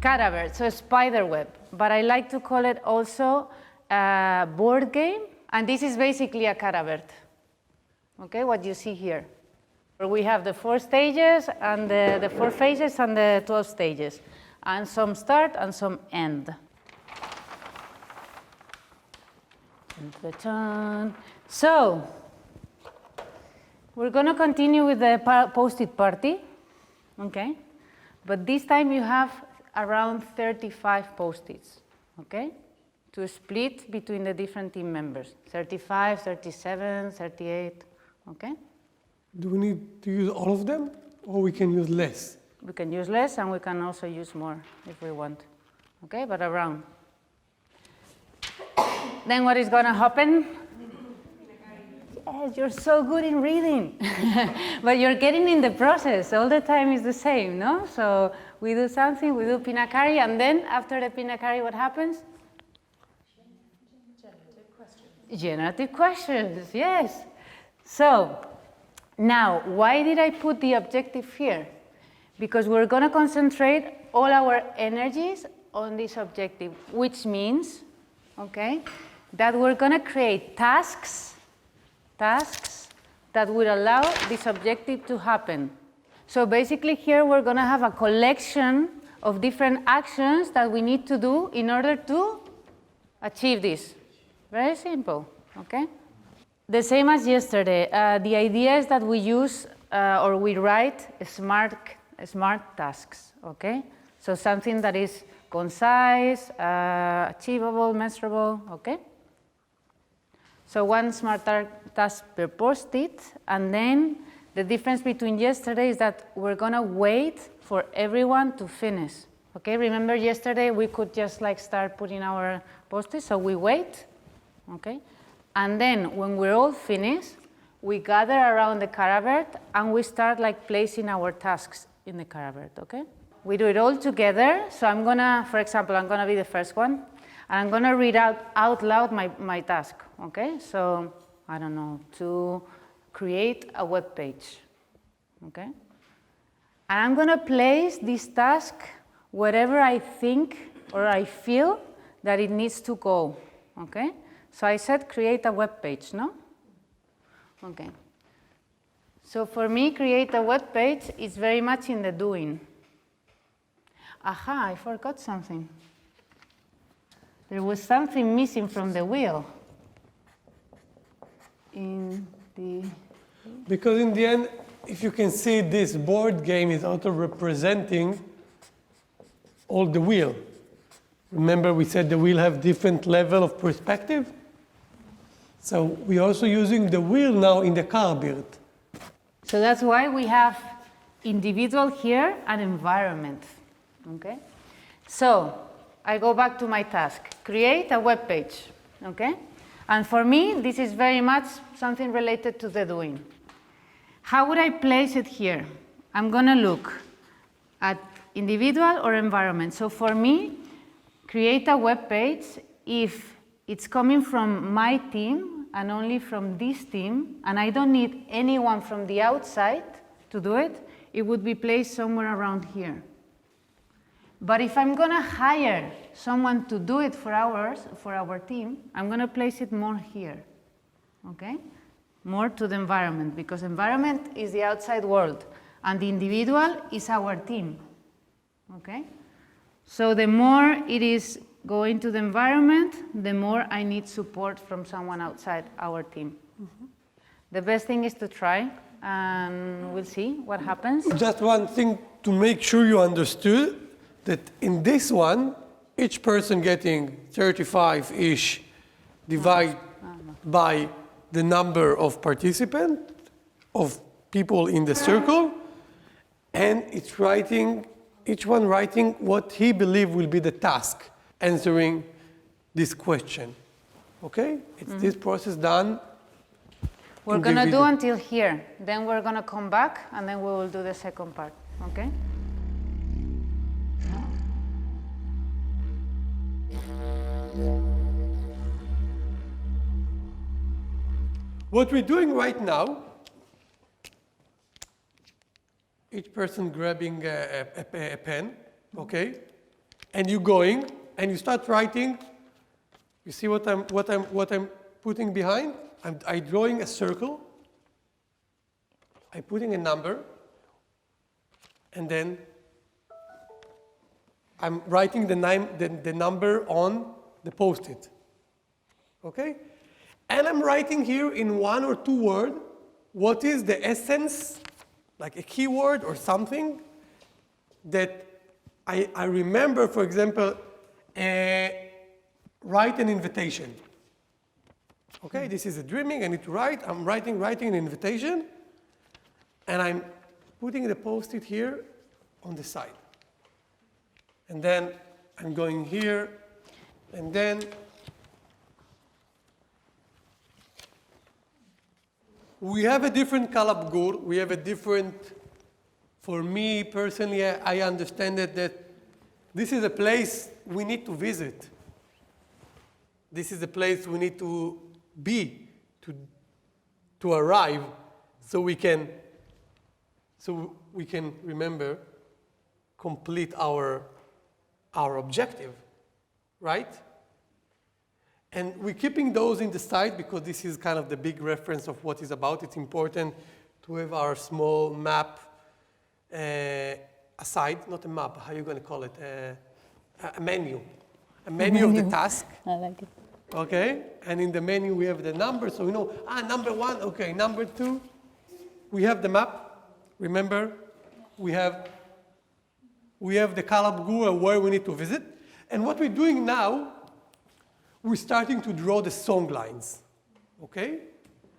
Cadaver, so spider web. But I like to call it also a board game. And this is basically a cadaver. Okay, what you see here. Where we have the 4 stages and the 4 phases and the 12 stages. And some start and some end. So, we're going to continue with the post-it party, okay? But this time you have around 35 post-its, okay? To split between the different team members, 35, 37, 38, okay? Do we need to use all of them, or we can use less? We can use less, and we can also use more if we want, okay? But around. Then what is going to happen? Yes, you're so good in reading. But you're getting in the process. All the time is the same, no? So we do something, we do pinakari, and then after the pinakari, what happens? Generative questions. Generative questions, yes. So now, why did I put the objective here? Because we're going to concentrate all our energies on this objective, which means, okay, that we're going to create tasks that will allow this objective to happen. So basically here we're going to have a collection of different actions that we need to do in order to achieve this. Very simple, okay? The same as yesterday. The idea is that we use or we write smart tasks, okay? So something that is concise, achievable, measurable, okay? So one smart task per post-it, and then the difference between yesterday is that we're going to wait for everyone to finish. Okay, remember yesterday we could just like start putting our post-its, so we wait, okay? And then when we're all finished, we gather around the caravan and we start like placing our tasks in the caravan, okay? We do it all together, so I'm gonna, for example, I'm gonna be the first one, and I'm gonna read out loud my task, okay? So, I don't know, to create a web page, okay? And I'm gonna place this task wherever I think or I feel that it needs to go, okay? So I said create a web page, no? Okay. So for me, create a web page is very much in the doing. Aha, I forgot something. There was something missing from the wheel. Because in the end, if you can see, this board game is also representing all the wheel. Remember we said the wheel have different level of perspective? So we're also using the wheel now in the cardboard. So that's why we have individual here and environment, okay? So I go back to my task, create a web page, okay? And for me, this is very much something related to the doing. How would I place it here? I'm gonna look at individual or environment. So for me, create a web page, if it's coming from my team and only from this team, and I don't need anyone from the outside to do it, it would be placed somewhere around here. But if I'm gonna hire someone to do it for our team, I'm gonna place it more here, okay? More to the environment, because environment is the outside world, and the individual is our team, okay? So the more it is going to the environment, the more I need support from someone outside our team. Mm-hmm. The best thing is to try, and we'll see what happens. Just one thing to make sure you understood, that in this one, each person getting 35-ish divided by the number of participants, of people in the circle, and it's writing, each one writing what he believes will be the task answering this question. Okay? It's this process done. We're going to do until here. Then we're going to come back, and then we will do the second part. Okay? What we're doing right now, each person grabbing a pen, okay? and you're going, and you start writing. You see what I'm putting behind? I'm drawing a circle. I'm putting a number, and then I'm writing the number on the post-it. Okay? And I'm writing here in 1 or 2 words what is the essence, like a keyword or something that I remember, for example, write an invitation. Okay, this is a dreaming, I need to write. I'm writing an invitation, and I'm putting the post-it here on the side. And then I'm going here, and then we have a different kalab gur. We have a different, for me personally, I understand that this is a place we need to visit. This is a place we need to be, to arrive, so we can remember, complete our objective, right? And we're keeping those in the side because this is kind of the big reference of what it's about. It's important to have our small map aside, not a map, how are you going to call it? A menu. A menu of the task. I like it. Okay? And in the menu we have the number, so we know, number 1, okay, number 2. We have the map, remember? We have the kalab gur where we need to visit. And what we're doing now, we're starting to draw the song lines, okay?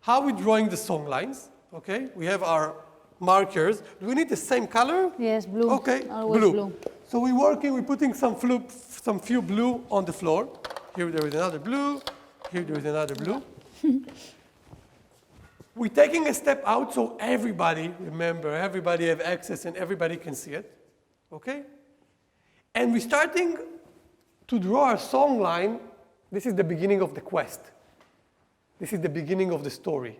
How are we drawing the song lines? Okay, we have our markers. Do we need the same color? Yes, blue. Okay, Always blue. So we're putting some few blue on the floor. Here there is another blue. Here there is another blue. We're taking a step out so everybody, remember, everybody have access and everybody can see it, okay? And we're starting to draw our song line. This is the beginning of the quest. This is the beginning of the story.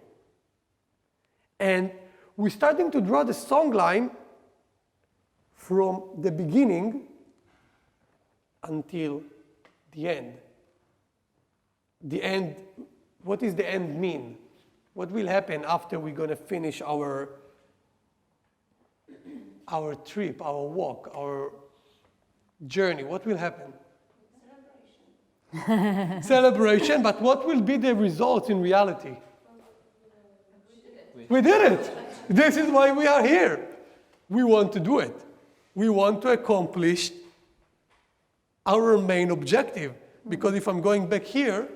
And we're starting to draw the song line from the beginning until the end. The end, what does the end mean? What will happen after we're going to finish our trip, our walk, our journey? What will happen? Celebration, but what will be the results in reality? We did it. This is why we are here. We want to do it. We want to accomplish our main objective. Because if I'm going back here,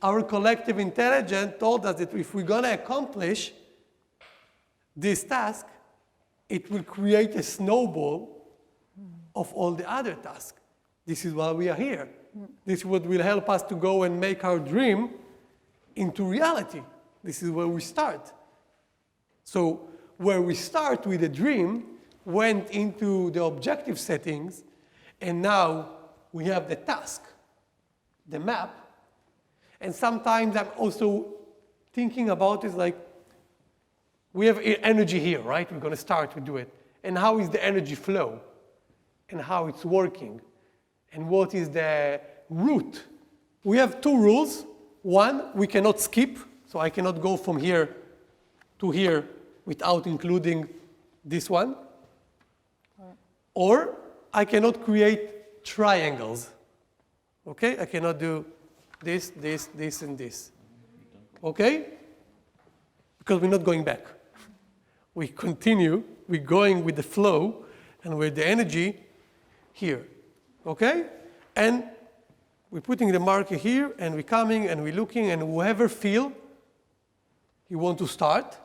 our collective intelligence told us that if we're going to accomplish this task, it will create a snowball of all the other tasks. This is why we are here. This is what will help us to go and make our dream into reality. This is where we start. So where we start with a dream went into the objective settings, and now we have the task, the map. And sometimes I'm also thinking about it like, we have energy here, right? We're going to start to do it. And how is the energy flow? And how it's working? And what is the route? We have 2 rules. 1, we cannot skip. So I cannot go from here to here without including this one. Or I cannot create triangles. Okay? I cannot do this, this, this, and this. Okay? Because we're not going back. We continue. We're going with the flow and with the energy here. Okay? And we're putting the marker here, and we're coming, and we're looking, and whoever feel you want to start,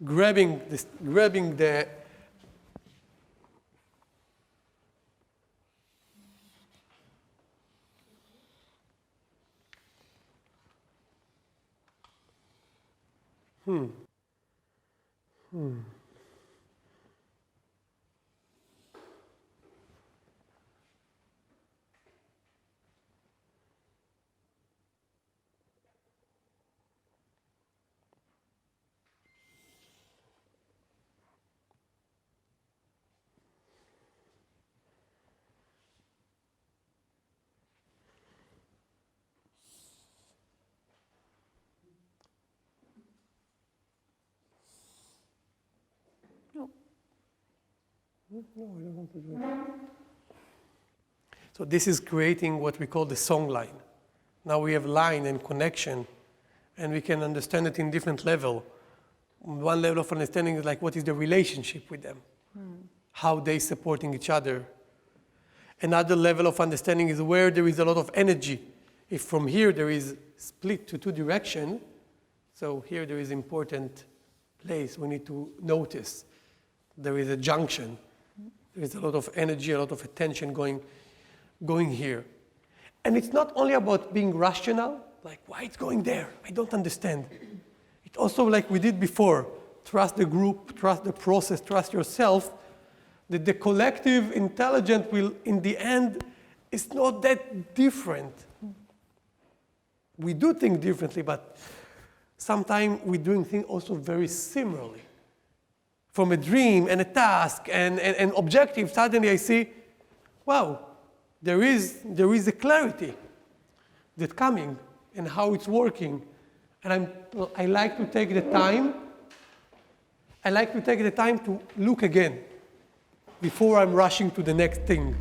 grabbing the No, I don't want to do it. So this is creating what we call the song line. Now we have line and connection, and we can understand it in different level. One level of understanding is like, what is the relationship with them? How they supporting each other. Another level of understanding is where there is a lot of energy. If from here there is split to two directions, so here there is important place we need to notice. There is a junction. There is a lot of energy, a lot of attention going here. And it's not only about being rational, like why it's going there, I don't understand. It's also like we did before, trust the group, trust the process, trust yourself, that the collective intelligence will, in the end, it's not that different. We do think differently, but sometimes we're doing things also very similarly. From a dream and a task and an objective, suddenly I see, wow, there is a clarity that's coming and how it's working. And I like to take the time. I like to take the time to look again before I'm rushing to the next thing.